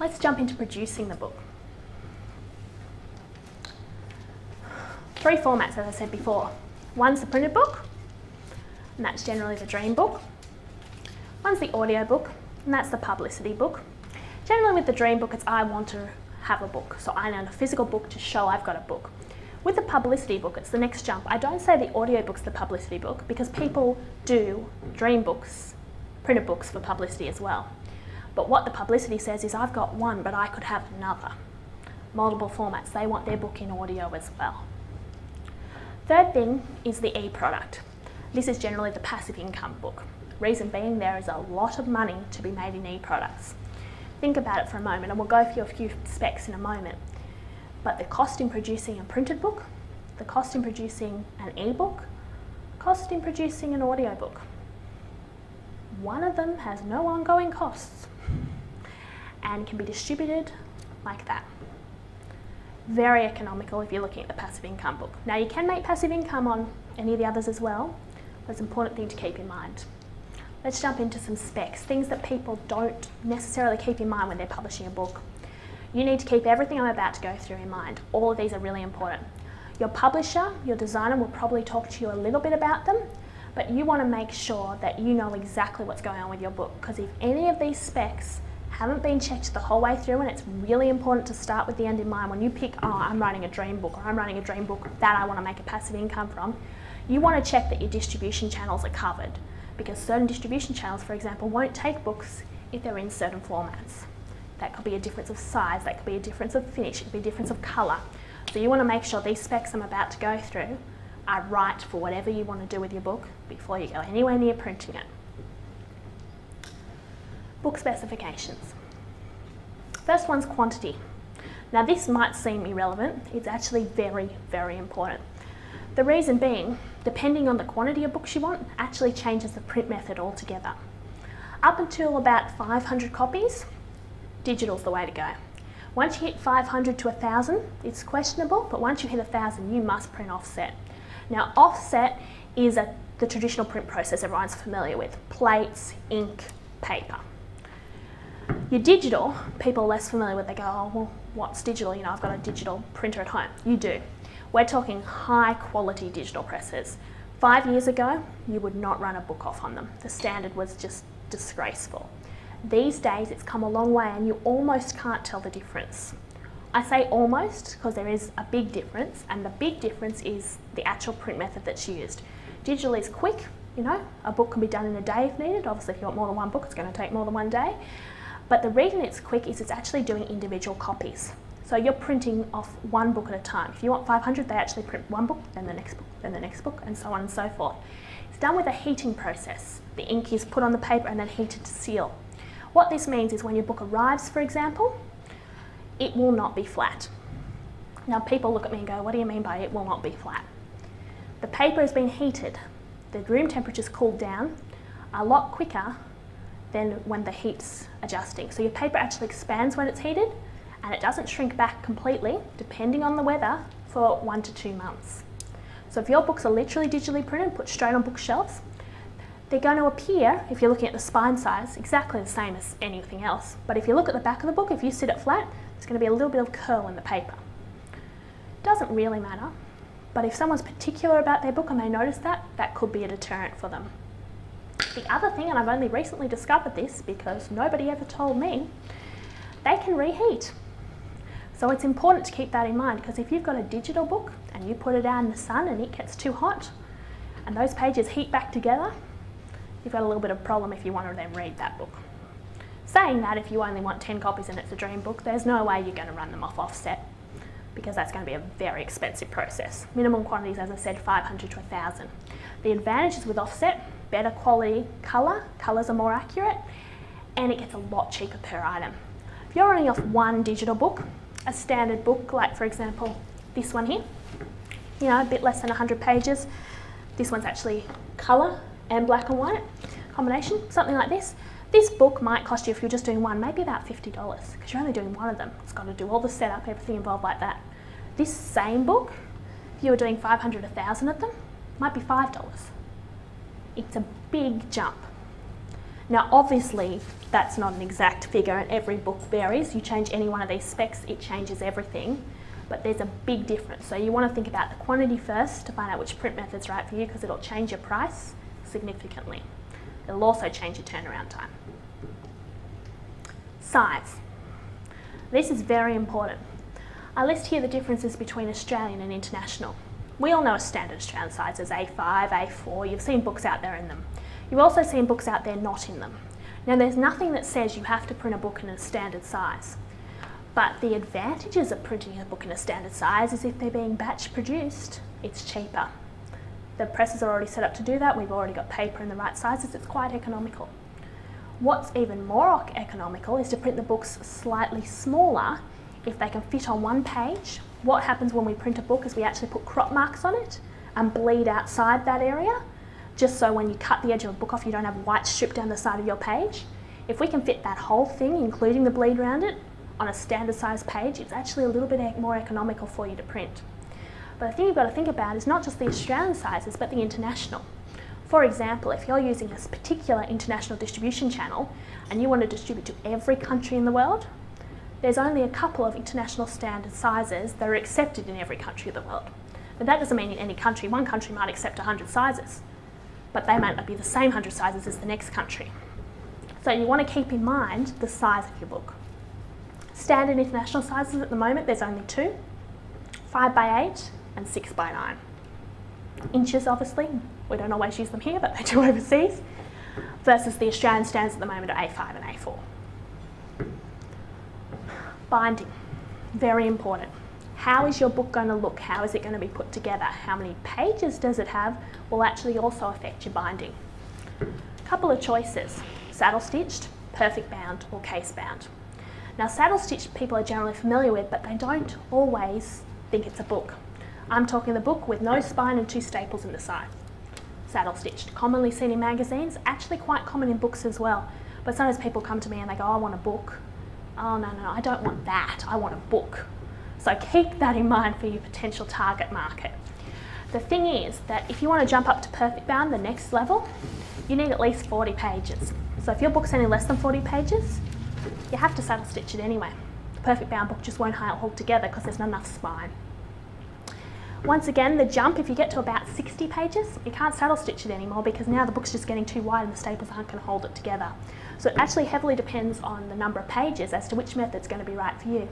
Let's jump into producing the book. 3 formats, as I said before. One's the printed book, and that's generally the dream book. One's the audio book, and that's the publicity book. Generally with the dream book, it's I want to have a book, so I need a physical book to show I've got a book. With the publicity book, it's the next jump. I don't say the audio book's the publicity book because people do dream books, printed books for publicity as well. But what the publicity says is I've got one, but I could have another. Multiple formats, they want their book in audio as well. Third thing is the e-product. This is generally the passive income book. Reason being, there is a lot of money to be made in e-products. Think about it for a moment, and we'll go through a few specs in a moment. But the cost in producing a printed book, the cost in producing an e-book, cost in producing an audio book. One of them has no ongoing costs and can be distributed like that. Very economical if you're looking at the passive income book. Now you can make passive income on any of the others as well, but it's an important thing to keep in mind. Let's jump into some specs, things that people don't necessarily keep in mind when they're publishing a book. You need to keep everything I'm about to go through in mind. All of these are really important. Your publisher, your designer will probably talk to you a little bit about them, but you want to make sure that you know exactly what's going on with your book, because if any of these specs haven't been checked the whole way through, and it's really important to start with the end in mind when you pick, oh, I'm writing a dream book, or I'm writing a dream book that I want to make a passive income from, you want to check that your distribution channels are covered, because certain distribution channels, for example, won't take books if they're in certain formats. That could be a difference of size, that could be a difference of finish, it could be a difference of colour. So you want to make sure these specs I'm about to go through are right for whatever you want to do with your book before you go anywhere near printing it. Book specifications. First one's quantity. Now this might seem irrelevant, it's actually very, very important. The reason being, depending on the quantity of books you want, actually changes the print method altogether. Up until about 500 copies, digital's the way to go. Once you hit 500 to 1,000, it's questionable, but once you hit 1,000, you must print offset. Now offset is the traditional print process everyone's familiar with, plates, ink, paper. Your digital, people are less familiar with, they go, oh, well, what's digital? You know, I've got a digital printer at home. You do. We're talking high quality digital presses. 5 years ago, you would not run a book off on them. The standard was just disgraceful. These days, it's come a long way and you almost can't tell the difference. I say almost because there is a big difference, and the big difference is the actual print method that's used. Digital is quick, you know, a book can be done in a day if needed. Obviously, if you want more than one book, it's going to take more than one day. But the reason it's quick is it's actually doing individual copies. So you're printing off one book at a time. If you want 500, they actually print one book, then the next book, then the next book, and so on and so forth. It's done with a heating process. The ink is put on the paper and then heated to seal. What this means is when your book arrives, for example, it will not be flat. Now people look at me and go, what do you mean by it will not be flat? The paper has been heated. The room temperature's cooled down a lot quicker than when the heat's adjusting. So your paper actually expands when it's heated, and it doesn't shrink back completely, depending on the weather, for 1 to 2 months. So if your books are literally digitally printed, put straight on bookshelves, they're going to appear, if you're looking at the spine size, exactly the same as anything else. But if you look at the back of the book, if you sit it flat, there's going to be a little bit of curl in the paper. Doesn't really matter, but if someone's particular about their book and they notice that, that could be a deterrent for them. The other thing, and I've only recently discovered this because nobody ever told me, they can reheat. So it's important to keep that in mind, because if you've got a digital book and you put it out in the sun and it gets too hot and those pages heat back together, you've got a little bit of a problem if you want to then read that book. Saying that, if you only want 10 copies and it's a dream book, there's no way you're going to run them off offset, because that's going to be a very expensive process. Minimum quantities, as I said, 500 to 1,000. The advantages with offset, better quality colour, colours are more accurate, and it gets a lot cheaper per item. If you're running off one digital book, a standard book, like for example, this one here, you know, a bit less than 100 pages, this one's actually colour and black and white combination, something like this. This book might cost you, if you're just doing one, maybe about $50, because you're only doing one of them. It's got to do all the setup, everything involved like that. This same book, if you were doing 500, 1,000 of them, might be $5. It's a big jump. Now obviously that's not an exact figure and every book varies. You change any one of these specs, it changes everything, but there's a big difference. So you want to think about the quantity first to find out which print method's right for you, because it'll change your price significantly. It'll also change your turnaround time. Size. This is very important. I list here the differences between Australian and international. We all know a standard Australian size is A5, A4. You've seen books out there in them. You've also seen books out there not in them. Now there's nothing that says you have to print a book in a standard size. But the advantages of printing a book in a standard size is if they're being batch produced, it's cheaper. The presses are already set up to do that. We've already got paper in the right sizes. It's quite economical. What's even more economical is to print the books slightly smaller if they can fit on one page. What happens when we print a book is we actually put crop marks on it and bleed outside that area, just so when you cut the edge of a book off, you don't have white strip down the side of your page. If we can fit that whole thing, including the bleed around it, on a standard size page, it's actually a little bit more economical for you to print. But the thing you've got to think about is not just the Australian sizes, but the international. For example, if you're using a particular international distribution channel and you want to distribute to every country in the world, there's only a couple of international standard sizes that are accepted in every country of the world. But that doesn't mean in any country, one country might accept 100 sizes, but they might not be the same 100 sizes as the next country. So you want to keep in mind the size of your book. Standard international sizes at the moment, there's only two, 5x8 and 6x9. Inches, obviously, we don't always use them here, but they do overseas, versus the Australian standards at the moment are A5 and A4. Binding, very important. How is your book going to look? How is it going to be put together? How many pages does it have will actually also affect your binding. Couple of choices, saddle stitched, perfect bound or case bound. Now saddle stitched people are generally familiar with, but they don't always think it's a book. I'm talking the book with no spine and two staples in the side. Saddle stitched, commonly seen in magazines, actually quite common in books as well. But sometimes people come to me and they go, I want a book. Oh no, I don't want that, I want a book. So keep that in mind for your potential target market. The thing is that if you want to jump up to perfect bound, the next level, you need at least 40 pages. So if your book's any less than 40 pages, you have to saddle stitch it anyway. The perfect bound book just won't hold together because there's not enough spine. Once again, the jump, if you get to about 60 pages, you can't saddle stitch it anymore because now the book's just getting too wide and the staples aren't going to hold it together. So it actually heavily depends on the number of pages as to which method's going to be right for you.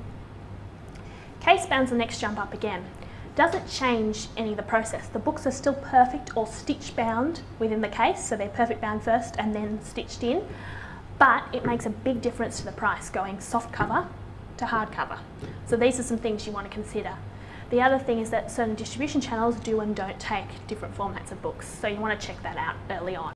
Case bound's the next jump up again. Doesn't change any of the process. The books are still perfect or stitch bound within the case, so they're perfect bound first and then stitched in, but it makes a big difference to the price going soft cover to hard cover. So these are some things you want to consider. The other thing is that certain distribution channels do and don't take different formats of books, so you want to check that out early on.